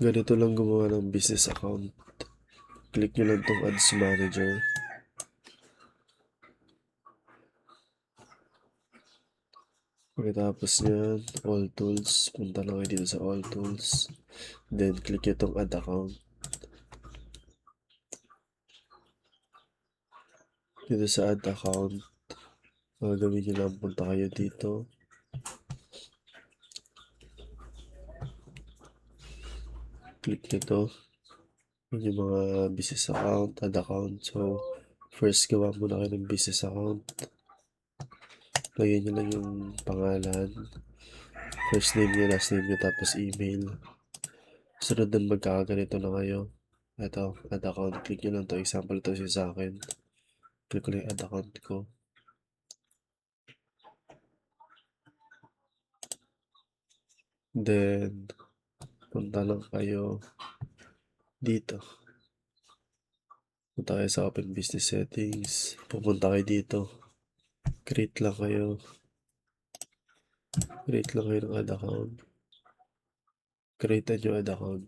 Ganito lang gumawa ng business account. Click nyo lang tong Ads Manager. Pagkatapos nyan, All Tools. Punta lang kayo dito sa All Tools. Then, click nyo tong Add Account. Dito sa Add Account, gagawin nyo lang, punta kayo dito. Click nyo to. Yun yung mga business account, Add Account. So, first gawa muna kayo ng business account. Lagyan nyo lang yung pangalan. First name nyo, last name nyo, tapos email. Sunod dun magkakaganito na kayo. Ito, add account. Click nyo lang to. Example to siya sa akin. Click ko lang yung add account ko. Then, punta lang kayo dito. Punta kayo sa Open Business Settings. Pupunta kayo dito. Create lang kayo. Create lang kayo ng add account. Create a new add account.